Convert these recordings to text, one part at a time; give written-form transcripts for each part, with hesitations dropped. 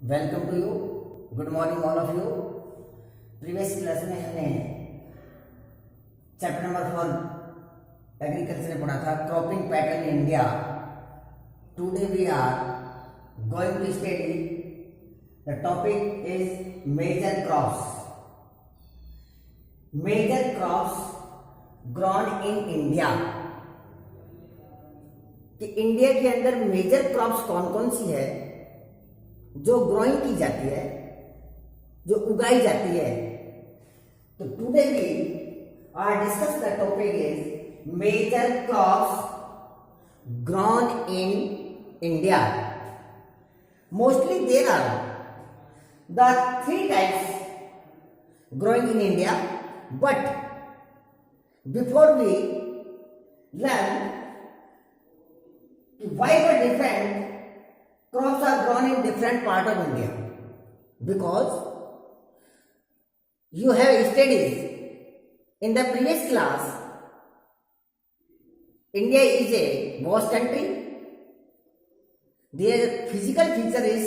Welcome to you. Good morning all of you. Previous class में हमने chapter number 4 agriculture में पढ़ा था, cropping pattern in India. Today we are going to study the topic is major crops. Major crops grown in India. कि India के अंदर major crops कौन कौन सी है जो ग्रोइंग की जाती है, जो उगाई जाती है। तो today we are discuss the topic is major crops grown in India. Mostly there are the 3 types growing in India, but before we learn why the different crops are grown in different part of India, because you have studied in the previous class, India is a vast country. Their physical feature is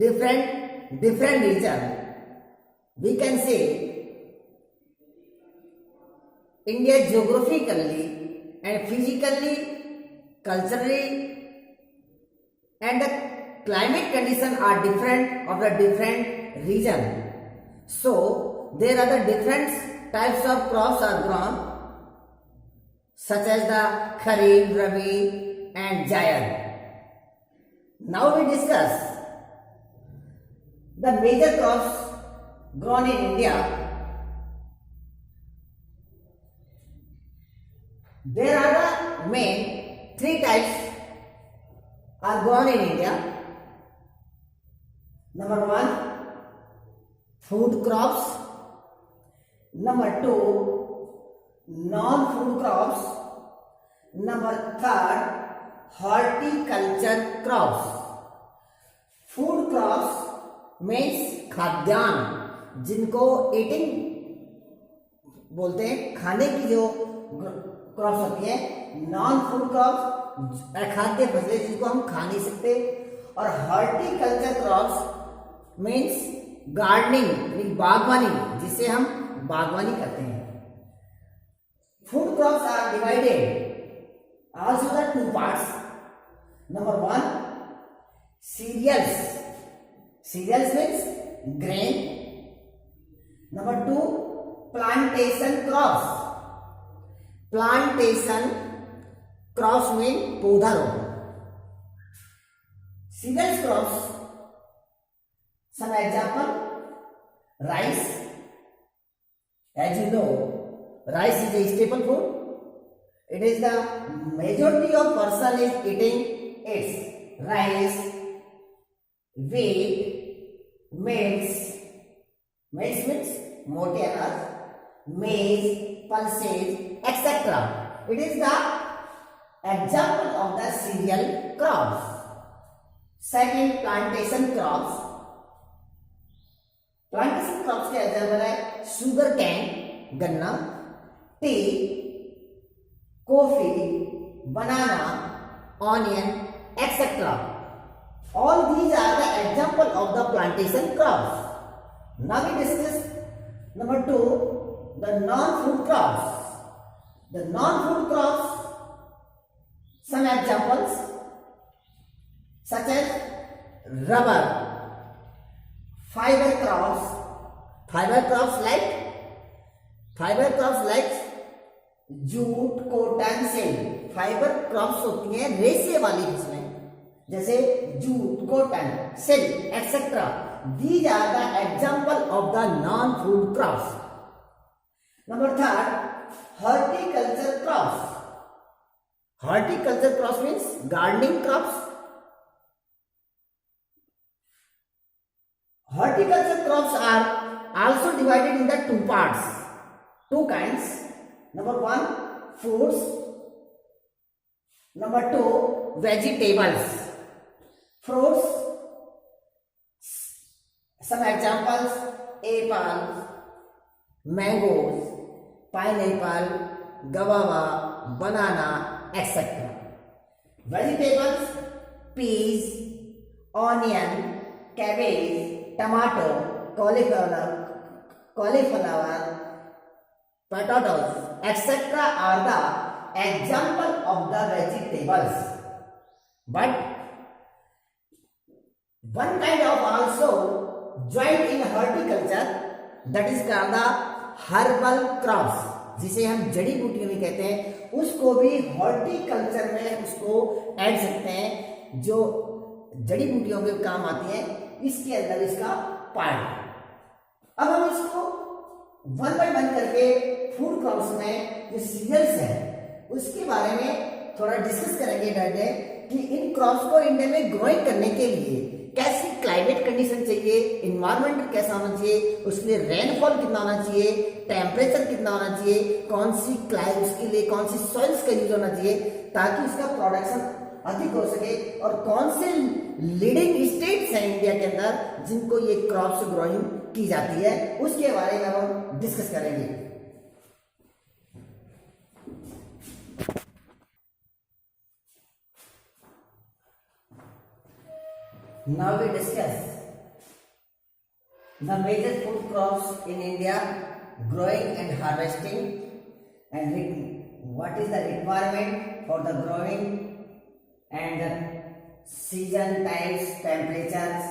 different region. We can say India geographically and physically, culturally, and the climate conditions are different of the different region. So there are the different types of crops are grown, such as the Kharif, Rabi, and Jaid. Now we discuss the major crops grown in India. There are the main 3 types are grown in India. Number 1, food crops. Number 2, non-food crops. Number 3, horticulture crops. Food crops means खाद्यान्न, जिनको eating बोलते हैं, खाने की जो crops होती है। Non food crops अखाद्य फसलें जिनको हम खा नहीं सकते। और हॉर्टिकल्चर क्रॉप्स मीन्स गार्डनिंग, बागवानी, जिसे हम बागवानी करते हैं। Food crops are divided also the 2 parts. Number 1, cereals. Cereals means grain. Number 2, plantation crops. Plantation crops mean पौधारोपण। Cereal crops, some example, rice. As you know, rice is a staple food. It is the majority of person is eating its rice, wheat, maize means मोटे अनाज, maize, pulses, etc. It is the example of the cereal crops. Second, plantation crops. Plantation crops के example है sugar cane, गन्ना, tea, coffee, banana, onion, etc. All these are the example of the plantation crops. Now we discuss number 2, the non-food crops. The non-food crops, some examples such as rubber, fiber crops. Fiber crops like jute, cotton, silk. Fibre crops होती हैं रेशे वाली फसलें, जैसे jute, cotton, silk etcetera. These are the example of the non-food crops. Number 3, horticulture crops. Horticulture crops means gardening crops. Horticulture crops are also divided in the 2 parts, 2 kinds. Number 1, fruits. Number 2, vegetables. Fruits, some examples, apples, mangoes, pineapple, guava, banana, etc. Vegetables, peas, onion, cabbage, tomato, cauliflower, potatoes, etc. are the example of the vegetables. But one kind of also joint in horticulture, that is called the herbal crops, जिसे हम जड़ी बूटियों में कहते हैं, उसको भी horticulture में उसको ऐड सकते हैं, जो जड़ी बूटियों के काम आती है, इसके अंदर इसका पार्ट। अब हम इसको वन बाय वन करके फूड क्रॉप्स में जो सीरियल्स है उसके बारे में थोड़ा डिस्कस करेंगे डरने कि इन क्रॉप्स को इंडिया में ग्रोइंग करने के लिए कैसी क्लाइमेट कंडीशन चाहिए, इन्वायरमेंट कैसा होना चाहिए, उसके लिए रेनफॉल कितना होना चाहिए, टेम्परेचर कितना होना चाहिए, कौन सी उसके लिए कौन सी सॉइल्स का यूज होना चाहिए ताकि उसका प्रोडक्शन अधिक हो सके, और कौन से लीडिंग स्टेट्स हैं इंडिया के अंदर जिनको ये क्रॉप्स ग्रोइंग की जाती है, उसके बारे में हम डिस्कस करेंगे। Now we discuss the major food crops in India, growing and harvesting, and what is the requirement for the growing and season types, temperatures,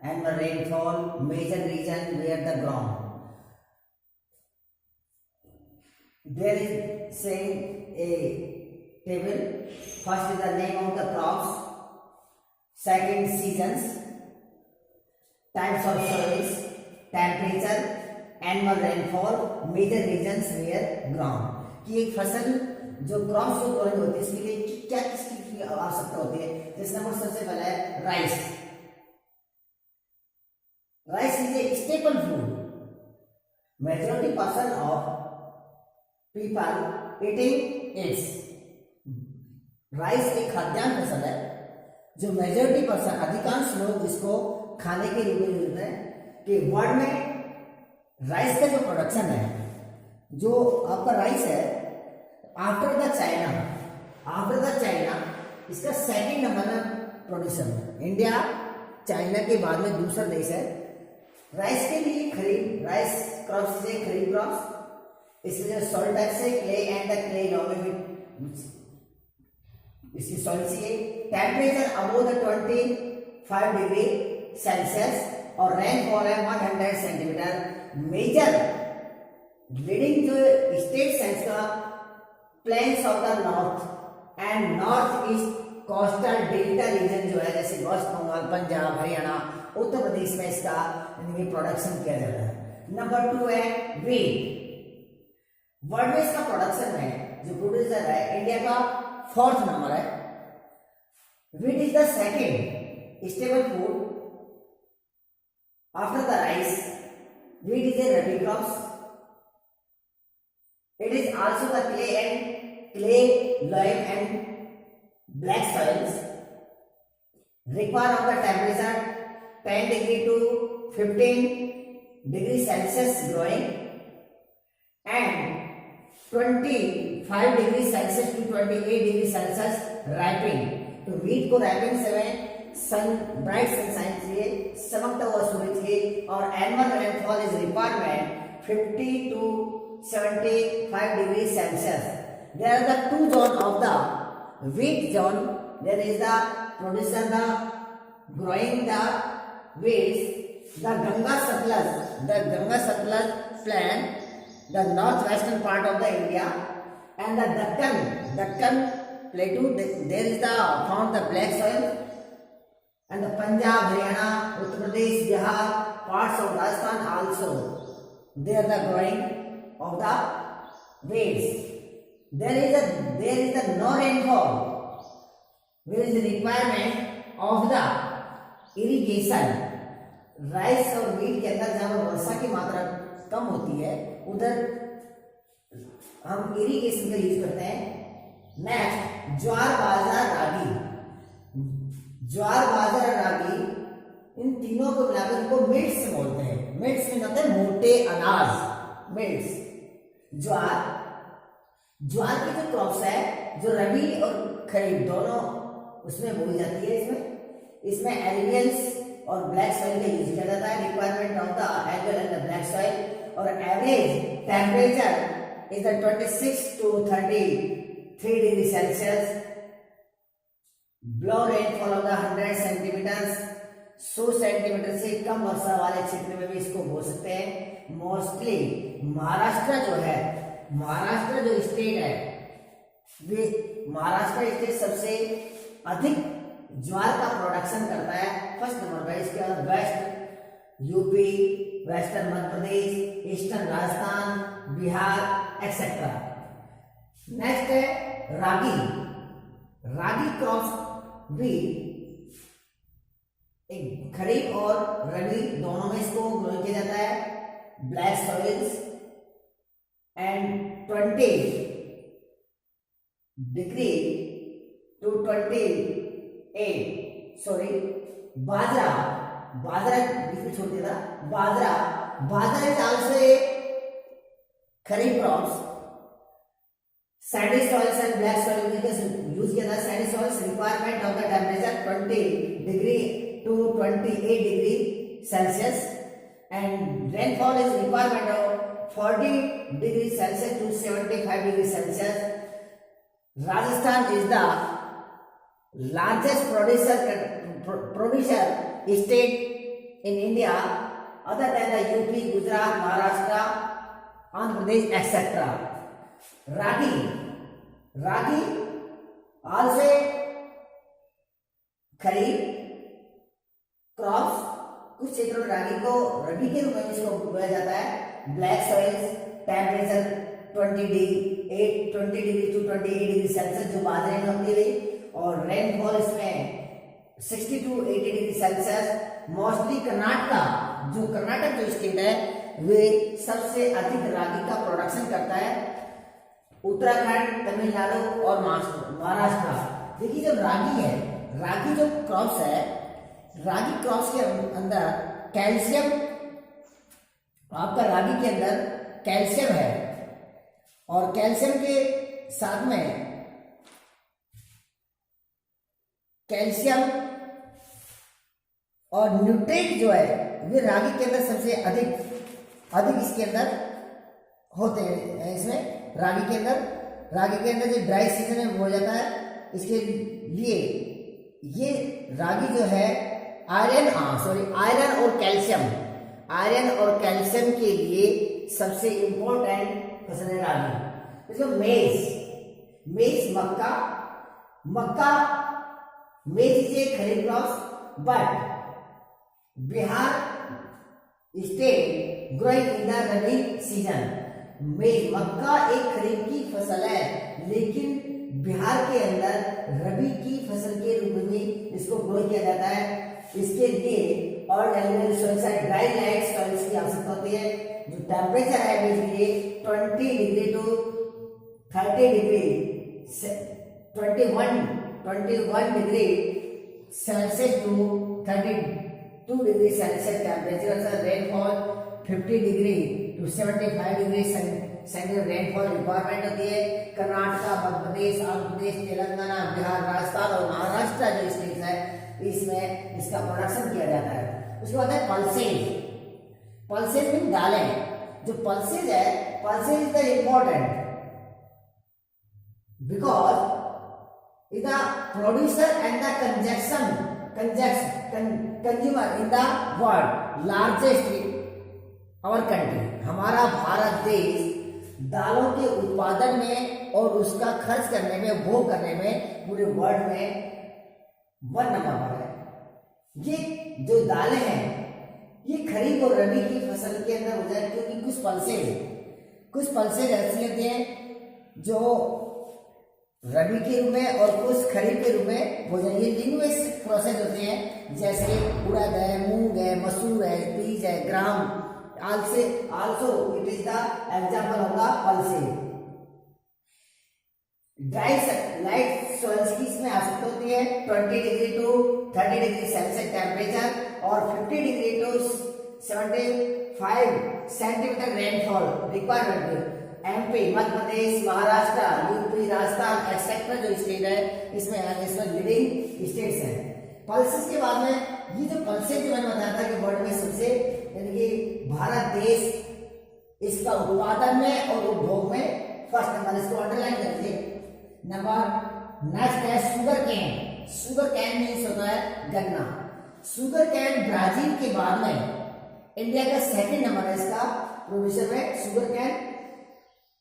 and the rainfall, major region where the ground. There is saying a table. First is the name of the crops. Second, seasons, types of soils, temperature, annual rainfall, major regions where ground. कि एक फसल जो crops जो growing होती है इसके लिए क्या किसकी आवश्यकता होती है। जिस नंबर सबसे पहला है rice. Rice is a staple food. Majority person of people eating it's. Rice एक खाद्यान्न फसल है जो मेजॉरिटी पर्सन, अधिकांश लोग इसको खाने के लिए यूज करते हैं। कि वर्ल्ड में राइस का जो प्रोडक्शन है, जो आपका राइस है, आफ्टर द चाइना इसका सेकंड नंबर में प्रोड्यूसर है। इंडिया चाइना के बाद में दूसरा देश है राइस के लिए। राइस क्रॉप्स से खरीफ क्रॉप्स, इसलिए सॉइल टाइप से clay and the clay loam इसकी सॉइल चाहिए। Temperature above the 25 degree Celsius और रेनफॉल है 100 सेंटीमीटर। मेजर लीडिंग जो स्टेट्स हैं इसका plains of the north and north east coastal delta region जो है, जैसे वेस्ट बंगाल, पंजाब, हरियाणा, उत्तर प्रदेश में इसका प्रोडक्शन किया जाता है। नंबर 2 है वीट। वर्ल्ड में इसका प्रोडक्शन में जो प्रोड्यूसर है इंडिया का 4th नंबर है। Wheat is the second staple food after the rice. Wheat is a rabi crops. It is also the clay, loam and black soils. Require of the temperature 10 degree to 15 degree Celsius growing and 25 degree Celsius to 28 degree Celsius ripening. तो wheat को ripening समय bright sunshine चाहिए, चमकता हुआ सूरज चाहिए, और annual rainfall is requirement 50 to 75 degree Celsius. There are the 2 zone of the wheat zone. There is the producer the growing the wheats the Ganga Sutlej plain, the north western part of the India and the Deccan Plateau. There is the found the black soil and the Punjab, Haryana, Uttar Pradesh, Bihar, parts of Rajasthan also. They are the growing of the wheats. There is the no rainfall. There is the requirement of the irrigation. Rice और wheat के अंदर जहाँ वर्षा की मात्रा कम होती है उधर हम इरिगेशन का यूज करते हैं। नेक्स्ट ज्वार बाजरा रागी, इन तीनों को मिलाकर इनको मिल्ट्स बोलते हैं। मिल्ट्स में होते हैं मोटे अनाज, मिल्ट्स। ज्वार की जो क्रॉप्स है जो रबी और खरीफ दोनों उसमें बोई जाती है। इसमें एलुवियल्स और ब्लैक सॉइल का यूज किया जाता है। Requirement of the algal and the black soil और average temperature is the 26 to 33 degree Celsius. Below rainfall of the 100 centimetres, 100 centimetre से कम वर्षा वाले क्षेत्र में भी इसको बोल सकते हैं। मोस्टली महाराष्ट्र जो है, महाराष्ट्र जो स्टेट है, वे महाराष्ट्र स्टेट सबसे अधिक ज्वार का प्रोडक्शन करता है, फर्स्ट नंबर पर। इसके बाद west UP, western Madhya Pradesh, eastern Rajasthan, Bihar etcetera. Next है रागी। रागी क्रॉप्स भी एक खरीफ और रबी दोनों में इसको ग्रो किया जाता है। Black soils and 20 degree to 28 sorry bajra, bajra बीच में छोड़ दिया था। Bajra, bajra is also a kharif crops. Sandy soils and black soil use किया था। Sandy soils requirement of the temperature 20 degree to 28 degree Celsius and rainfall is requirement of 40 degree Celsius to 75 degree Celsius. Rajasthan is the largest producer state in India other than the UP, Gujarat, Maharashtra, Andhra Pradesh etc. Ragi also kharif crops. कुछ क्षेत्रों में रागी को रबी के रूप में इसको बोया जाता है। Black soils, temperature 20 degree to 28 degree Celsius जो बाजरे में होती है, और रेनफॉल इसमें 60 to 80 degree Celsius. Mostly Karnataka जो स्टेट है वे सबसे अधिक रागी का प्रोडक्शन करता है। उत्तराखंड, तमिलनाडु और महाराष्ट्र। देखिए जब रागी है, रागी जो क्रॉप्स है, रागी क्रॉप्स के अंदर कैल्शियम, आपका रागी के अंदर कैल्शियम है, और कैल्शियम के साथ में कैल्शियम और न्यूट्रिएंट जो है वे रागी के अंदर सबसे अधिक इसके अंदर होते हैं। इसमें रागी के अंदर जो ड्राई सीजन में बोया जाता है, इसके लिए ये रागी जो है आयरन और कैल्शियम के लिए सबसे इंपॉर्टेंट फसल है रागी। इसको मेज मक्का maize is kharif crops but Bihar state growing in the rabi season. मक्का एक खरीफ की फसल है, लेकिन बिहार के अंदर रबी की फसल के रूप में इसको ग्रो किया जाता है। इसके लिए और एल्गल सॉइल्स है, ड्राई लाइट सॉइल्स की आवश्यकता होती है। जो टेम्परेचर है basically 20 degree to 30 degree 21 degree Celsius to 32 degree Celsius temperature. Rainfall 50 degree to 75 degree centigrade rainfall requirement होती है। कर्नाटका, मध्य प्रदेश, आंध्र प्रदेश, तेलंगाना, बिहार, राजस्थान और महाराष्ट्र जो स्टेट है इसमें इसका प्रोडक्शन किया जाता है। उसके बाद है पल्सेज मीन दालें। जो पल्सेज है, pulses is the important because is the producer and the consumer in the world largest our country. हमारा भारत देश दालों के उत्पादन में और उसका खर्च करने में, भोग करने में पूरे वर्ल्ड में 1 नंबर पर है। ये जो दालें हैं ये खरीफ और रबी की फसल के अंदर हो जाए, क्योंकि कुछ पल्सेज ऐसी होती हैं जो रबी के रूप में और कुछ खरीफ के रूप में हो जाए। ये लिंग्विस्टिक प्रोसेस होते हैं, जैसे उड़द है, मूंग है, मसूर है, पीज है, gram. Also it is the example of the pulses. Dry light soils की इसमें आवश्यकता होती है 20 degree to 30 degree Celsius temperature और 50 degree to 75 centimetre rainfall requirement. MP, Madhya Pradesh, Maharashtra, UP, Rajasthan etcetera जो स्टेट है इसमें लीडिंग स्टेट्स हैं। पल्सेस के बाद में ये जो पल्सेस जो मैंने बताया था कि वर्ल्ड में सबसे यानी कि भारत देश इसका उत्पादन में और उपभोग में फर्स्ट नंबर, इसको अंडरलाइन करके नंबर नेक्स्ट है sugar cane. Sugar cane means होता है गन्ना। शुगर कैन ब्राजील के बाद में इंडिया का सेकंड नंबर है इसका प्रोड्यूसर में शुगर कैन।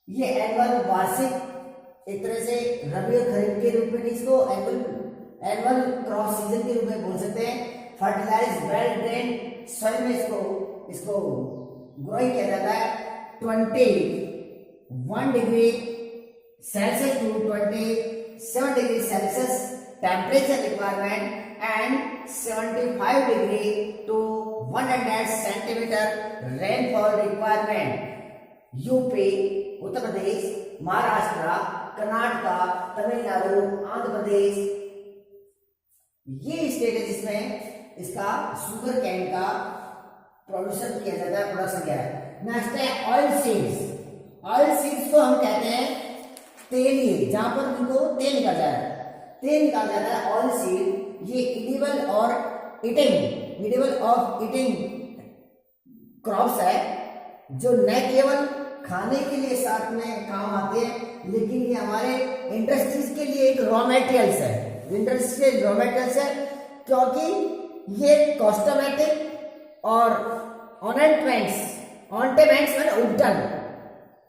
ये एनुअल वार्षिक एक तरह से रबी और खरीफ के रूप में इसको एनुअल क्रॉप सीजन के रूप में बोल सकते हैं। फर्टिलाइज वेल ड्रेन सॉइल में इसको ग्रोइंग किया जाता है 21 degree Celsius to 27 degree Celsius temperature requirement and 75 degree to 100 centimetre rainfall requirement. UP, Uttar Pradesh, Maharashtra, Karnataka, Tamil Nadu, Andhra Pradesh ये स्टेट है जिसमें इसका शुगर कैन का प्रोडक्शन किया जाता है। प्रोडक्शन क्या है? नेक्स्ट है ऑयल सीड्स। ऑयल सीड्स को हम कहते हैं तेलीय, जहां पर उनको तेल निकाला जाता है, तेल निकाला जाता है ऑयल सीड। ये एडिबल ऑफ ईटिंग क्रॉप्स है जो न केवल खाने के लिए साथ में काम आते हैं लेकिन ये हमारे इंडस्ट्रीज के लिए एक रॉ मटेरियल्स है, इंडस्ट्रियल रॉ मटेरियल्स है, क्योंकि ये कॉस्मेटिक और ऑर्नामेंट्स मैंने उड्डन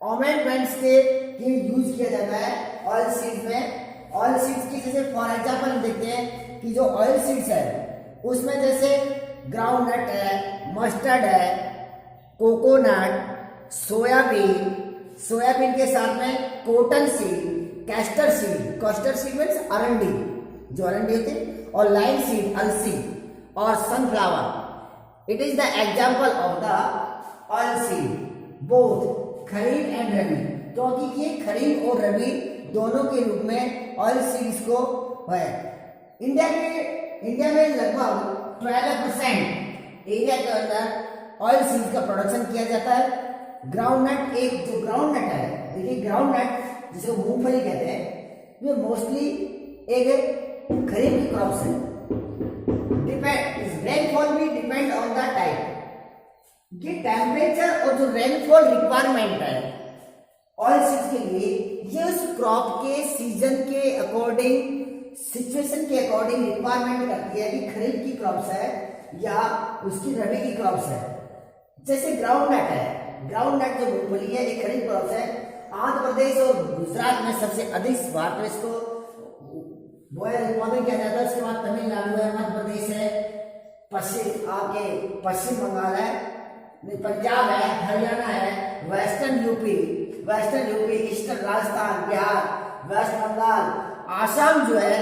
ऑर्नामेंट्स के यूज किया जाता है ऑयल सीड्स में। ऑयल सीड्स की जैसे फॉर एग्जांपल हम देखते हैं कि जो ऑयल सीड्स है उसमें जैसे ग्राउंडनट है, मस्टर्ड है, कोकोनट, सोयाबीन के साथ में cotton seed, castor seed means अरंडी, जो अरंडी होती है, और लाइन सीड अलसी और sunflower. It is the example of the oil seed both kharif and rabi, क्योंकि ये खरीफ और रबी दोनों के रूप में ऑयल सीड्स को है। इंडिया में लगभग 12% एरिया के अंदर ऑयल सीड्स का प्रोडक्शन किया जाता है। ग्राउंडनट, एक जो ग्राउंडनट है, देखिए ग्राउंडनट जिसको मूंगफली कहते हैं, ये मोस्टली एक खरीफ की क्रॉप्स है। रेनफॉल भी डिपेंड ऑन द टाइप। ये टेम्परेचर और जो रेनफॉल रिक्वायरमेंट है ऑयल सीड्स के लिए, ये उस क्रॉप के सीजन के अकॉर्डिंग, सिचुएशन के अकॉर्डिंग रिक्वायरमेंट करती है कि खरीफ की क्रॉप्स है या उसकी रबी की क्रॉप्स है। जैसे ग्राउंडनट है, ग्राउंडनट जो मूंगफली है एक खरीफ क्रॉप है। आंध्र प्रदेश और गुजरात में सबसे अधिक भारत में इसको उत्पादन किया जाता है। उसके बाद तमिलनाडु है, मध्य प्रदेश है, पश्चिम बंगाल है, पंजाब है, हरियाणा है, western UP, eastern Rajasthan, Bihar, West Bengal, Assam जो है,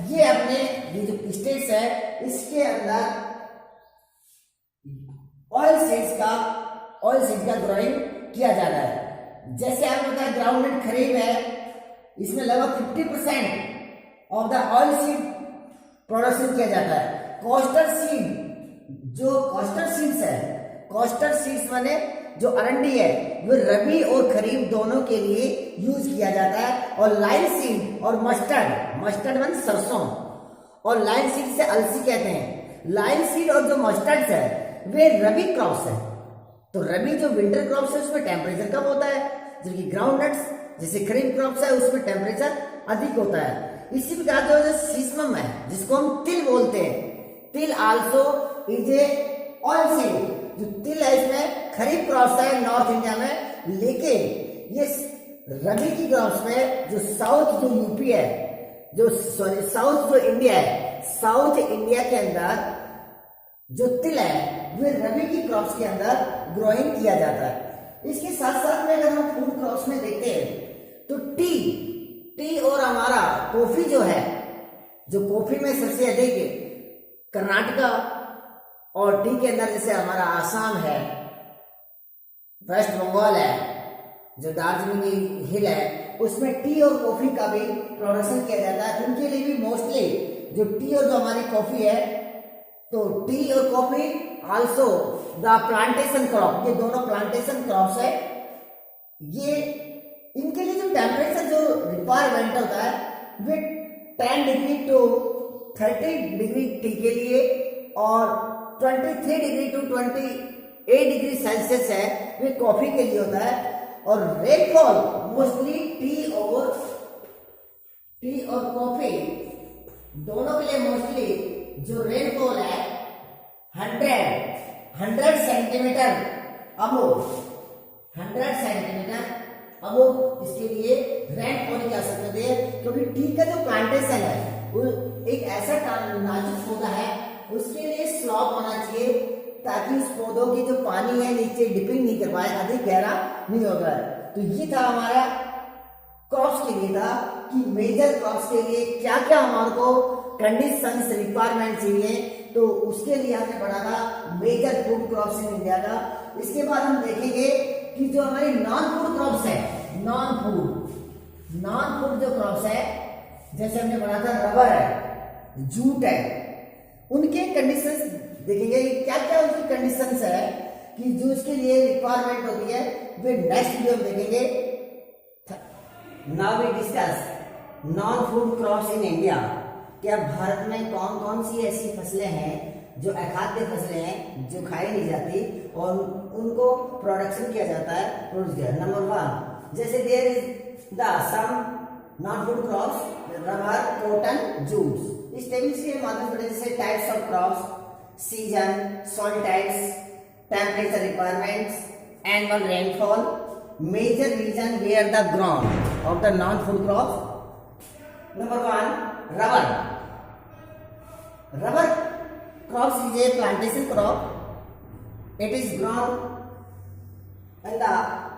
ये अपने ये जो स्टेट्स है इसके अंदर ऑयल सीड्स का ग्रोइंग किया जा रहा है। जैसे आपने बताया ग्राउंडनट खरीफ है, इसमें लगभग 50% of the oil seed production किया जाता है। कॉस्टर सीड्स माने जो अरंडी है वो रबी और खरीफ दोनों के लिए यूज किया जाता है। और लाइन सीड और मस्टर्ड मान सरसों, और लाइन सीड से अलसी कहते हैं। लाइन सीड और जो मस्टर्ड है वे रबी क्रॉप्स है। तो रबी जो विंटर क्रॉप्स है उसमें टेम्परेचर कम होता है, जबकि ग्राउंडनट्स जैसे खरीफ क्रॉप्स है उसमें टेम्परेचर अधिक होता है। इसी प्रकार जो सीसमम है जिसको हम तिल बोलते हैं, तिल also is a oil seed. जो तिल है इसमें खरीफ क्रॉप्स है नॉर्थ इंडिया में, लेकिन ये रबी की क्रॉप्स में जो साउथ जो यूपी है, साउथ जो इंडिया है, साउथ इंडिया के अंदर जो तिल है वे रबी की क्रॉप्स के अंदर ग्रोइंग किया जाता है। इसके साथ साथ में अगर हम फूड क्रॉप्स में देखते हैं तो टी और हमारा कॉफी जो है, जो कॉफी में सबसे अधिक कर्नाटका और टी के अंदर जैसे हमारा आसाम है, वेस्ट बंगाल है, जो दार्जिलिंग हिल है, उसमें टी और कॉफी का भी प्रोडक्शन किया जाता है। उनके लिए भी मोस्टली जो टी और जो हमारी कॉफी है, तो टी और coffee also the plantation crop, ये दोनों प्लांटेशन क्रॉप्स है। ये इनके लिए जो टेम्परेचर जो रिक्वायरमेंट होता है वे 10 डिग्री टू 30 डिग्री टी के लिए और 23 डिग्री टू 28 डिग्री सेल्सियस है वे कॉफी के लिए होता है। और रेनफॉल मोस्टली टी और कॉफी दोनों के लिए मोस्टली जो रेनफॉल है 100 सेंटीमीटर अबोव 100 सेंटीमीटर अबोव इसके लिए रेनफॉल की आवश्यकता होती है, क्योंकि टी का जो प्लांटेशन है वो एक ऐसा नाजुक पौधा है, उसके लिए स्लॉप होना चाहिए ताकि उस पौधों की जो पानी है नीचे डिपिंग नहीं कर पाए, अधिक गहरा नहीं होगा। तो ये था हमारा क्रॉप्स के लिए था कि मेजर क्रॉप्स के लिए क्या क्या हमारे को कंडीशंस रिक्वायरमेंट चाहिए, तो उसके लिए हमने पढ़ा था major food crops in India का। इसके बाद हम देखेंगे कि जो हमारी नॉन फूड क्रॉप्स है, नॉन फूड जो क्रॉप्स है, जैसे हमने पढ़ा था रबर है, जूट है, उनके कंडीशंस देखेंगे क्या क्या उनकी कंडीशंस है कि जो उसके लिए रिक्वायरमेंट होती है, वे नेक्स्ट वीडियो में देखेंगे। Now we discuss non food crops in India. क्या भारत में कौन कौन सी ऐसी फसलें हैं जो अखाद्य फसलें हैं जो खाई नहीं जाती और उनको प्रोडक्शन किया जाता है, प्रोड्यूस किया। नंबर 1, जैसे there is the some non food crops rubber, cotton, jute. इस टेबल के माध्यम से जैसे types of crops, season, soil types, temperature requirements, annual rainfall, major region where the ground of the non food crops. Number 1, rubber crops is a plantation crop. It is grown in the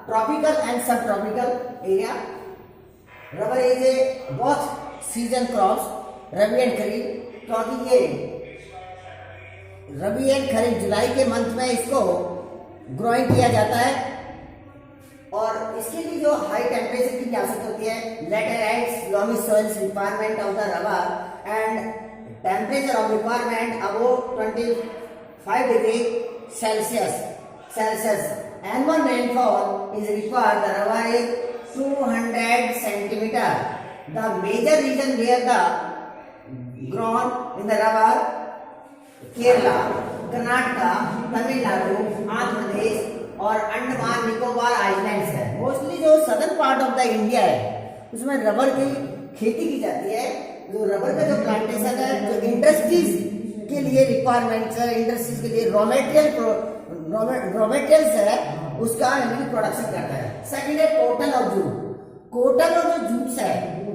tropical and subtropical area. Rubber is a both season crops, rabi and kharif, क्योंकि ये रबी and खरीफ जुलाई के month में इसको growing किया जाता है। और इसके लिए जो हाई टेम्परेचर की आवश्यकता होती है, laterites, loamy soils requirement of the rubber and temperature of requirement above 25 degree Celsius. Annual rainfall is required. The rubber is 200 centimeter. The major region where the grown in the rubber, Kerala, Karnataka, Tamil Nadu, Andhra Pradesh और Andaman Nicobar islands है। Mostly जो southern part of the India है उसमें rubber की खेती की जाती है। जो रबर का जो प्लांटेशन है, जो इंडस्ट्रीज के लिए रिक्वायरमेंट्स है, इंडस्ट्रीज के लिए रॉ मटेरियल्स है, उसका प्रोडक्शन करता है। सेकंड है कॉटन और जूट। कॉटन और जो जूट्स है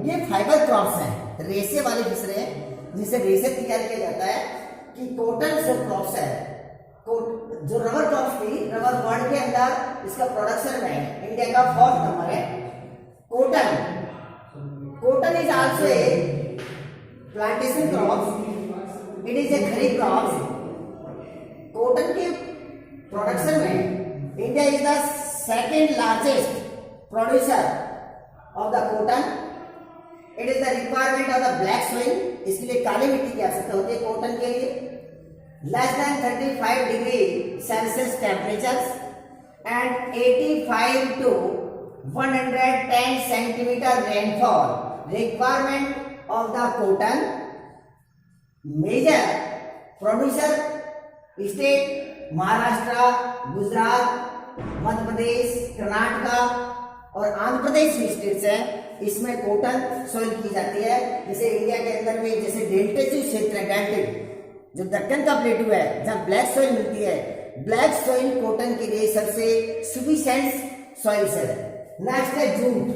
ये फाइबर क्रॉप्स हैं, रेशे वाली फसलें हैं जिससे रेशे तैयार किया जाता है। कि कॉटन जो क्रॉप्स है, जो रबर क्रॉप्स थी, रबर वर्ल्ड के अंदर इसका प्रोडक्शन में इंडिया का 4th नंबर है। Cotton is also A plantation crops, it is a kharif crops. Cotton के प्रोडक्शन में India is the second largest producer of the cotton. It is the requirement of the black soil, इसके लिए काली मिट्टी की आवश्यकता होती है कॉटन के लिए। Less than 35 degree Celsius temperatures and 85 to 110 centimetre rainfall requirement of the cotton. Major producer state Maharashtra, Gujarat, Madhya Pradesh, Karnataka और आंध्र प्रदेश स्टेट्स हैं, इसमें कॉटन सॉइल की जाती है। जैसे इंडिया के अंदर में जैसे डेल्टेटिव क्षेत्र है, डेल्टिक जो दक्कन का प्लेटू है जहाँ ब्लैक सॉइल मिलती है, ब्लैक सॉइल कॉटन के लिए सबसे सुफिशिएंट सॉइल्स है। नेक्स्ट है जूट।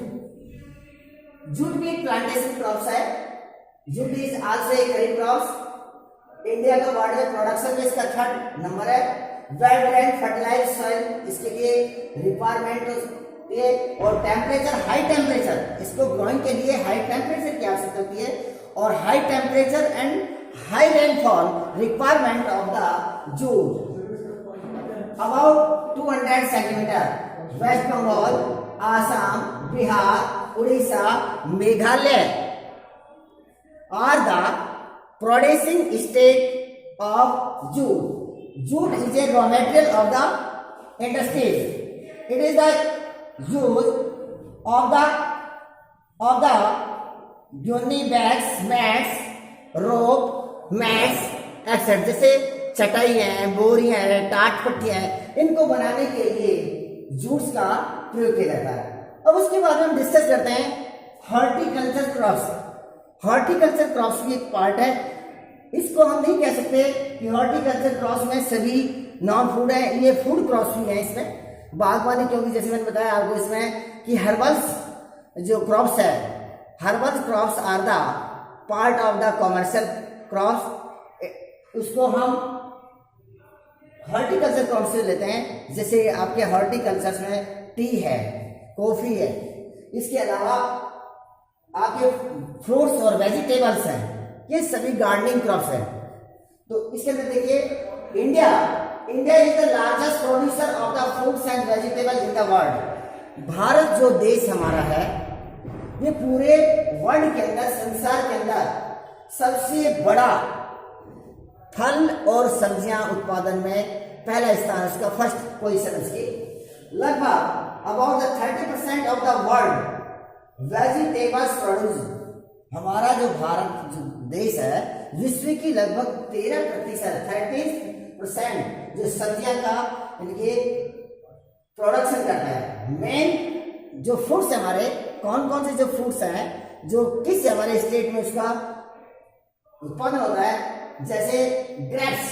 जूट भी एक प्लांटेशन क्रॉप्स है। Jute is also a kharif crops. India का वर्ल्ड में प्रोडक्शन में इसका 3rd नंबर है। वेल ड्रेन्ड फर्टिलाइज्ड सॉइल इसके लिए रिक्वायरमेंट होती है। और टेम्परेचर, हाई टेम्परेचर, इसको ग्रोइंग के लिए हाई टेम्परेचर की आवश्यकता होती है। और high temperature and high rainfall requirement of the jute about 200 centimetre. West Bengal, Assam, Bihar, Odisha, Meghalaya are the producing state of jute. Jute is a raw material of the industries. It is the use of the uni bags, mats rope, mats etcetera, जैसे चटाई है, बोरियां है, टाट पट्टियां हैं, इनको बनाने के लिए जूट्स का प्रयोग किया जाता है। अब उसके बाद हम डिस्कस करते हैं हॉर्टिकल्चर क्रॉप्स। हॉर्टिकल्चर क्रॉप्स की एक पार्ट है। इसको हम नहीं कह सकते कि हॉर्टिकल्चर क्रॉप्स में सभी नॉन फूड है, ये फूड क्रॉप्स भी है इसमें। बागवानी, क्योंकि जैसे मैंने बताया आपको इसमें कि हर्बल्स जो क्रॉप्स है, herbal crops are the part of the commercial crops. उसको हम हॉर्टिकल्चर क्रॉप से लेते हैं। जैसे आपके हॉर्टिकल्चर में टी है, कॉफी है, इसके अलावा आपके फ्रूट्स और वेजिटेबल्स हैं, ये सभी गार्डनिंग क्रॉप्स हैं। तो इसके अंदर देखिए India is the largest producer of the fruits and vegetable in the world. Bharat जो देश हमारा है, ये पूरे वर्ल्ड के अंदर, संसार के अंदर सबसे बड़ा फल और सब्जियां उत्पादन में पहला स्थान, उसका फर्स्ट पोजीशन उसकी। लगभग about the 30% of the world vegetables produce. हमारा जो भारत जो देश है, विश्व की लगभग 13%, 30% जो सब्जियां का इनके प्रोडक्शन करता है। मेन जो फूड्स है हमारे, कौन कौन से जो फूड्स हैं जो किस हमारे स्टेट में उसका उत्पादन होता है, जैसे ग्रेप्स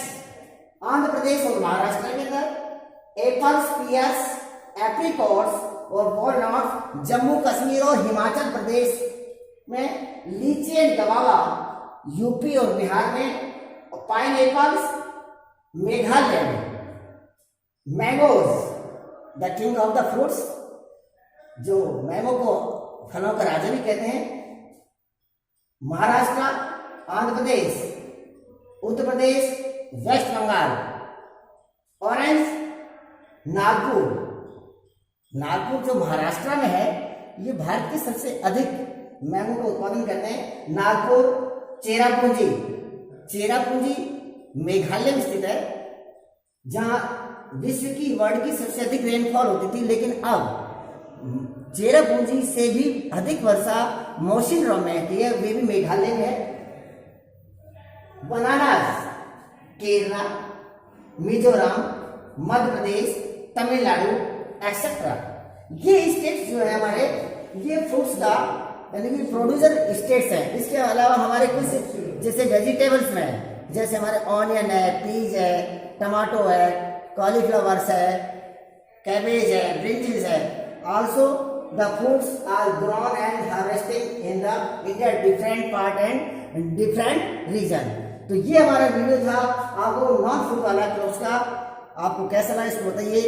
आंध्र प्रदेश और महाराष्ट्र के अंदर, एप्पल्स, पियर्स, एप्रिकॉट्स और वॉलनट्स जम्मू कश्मीर और हिमाचल प्रदेश में, लीची एंड गवावा यूपी और बिहार में, पाइन एप्पल्स मेघालय में, mangoes the king of the fruits, जो मैंगो को फलों का राजा भी कहते हैं, महाराष्ट्र, आंध्र प्रदेश, उत्तर प्रदेश, वेस्ट बंगाल, ऑरेंज नागपुर। नागपुर जो महाराष्ट्र में है, ये भारत के सबसे अधिक मैंगो का उत्पादन करते हैं। नागपुर, चेरापूंजी, चेरापूंजी मेघालय में स्थित है, जहां विश्व की वर्ल्ड की सबसे अधिक रेनफॉल होती थी, लेकिन अब चेरापूंजी से भी अधिक वर्षा मौसिनराम में होती है, वे भी मेघालय में है। बनानास केरला, मिजोरम, मध्य प्रदेश, तमिलनाडु एक्सेट्रा, ये स्टेट्स जो है हमारे, ये फ्रूट्स का यानी कि प्रोड्यूसर स्टेट्स हैं। इसके अलावा हमारे कुछ जैसे वेजिटेबल्स में, जैसे हमारे ऑनियन है, पीज है, टमाटो है, कॉलीफ्लावर्स है, कैबेज है, ब्रिंजल्स है। Also the fruits are grown and harvesting in the India different part and different region. तो ये हमारा वीडियो था आपको नॉन फूड वाला क्रॉप्स का। आपको कैसा लगा इसको बताइए।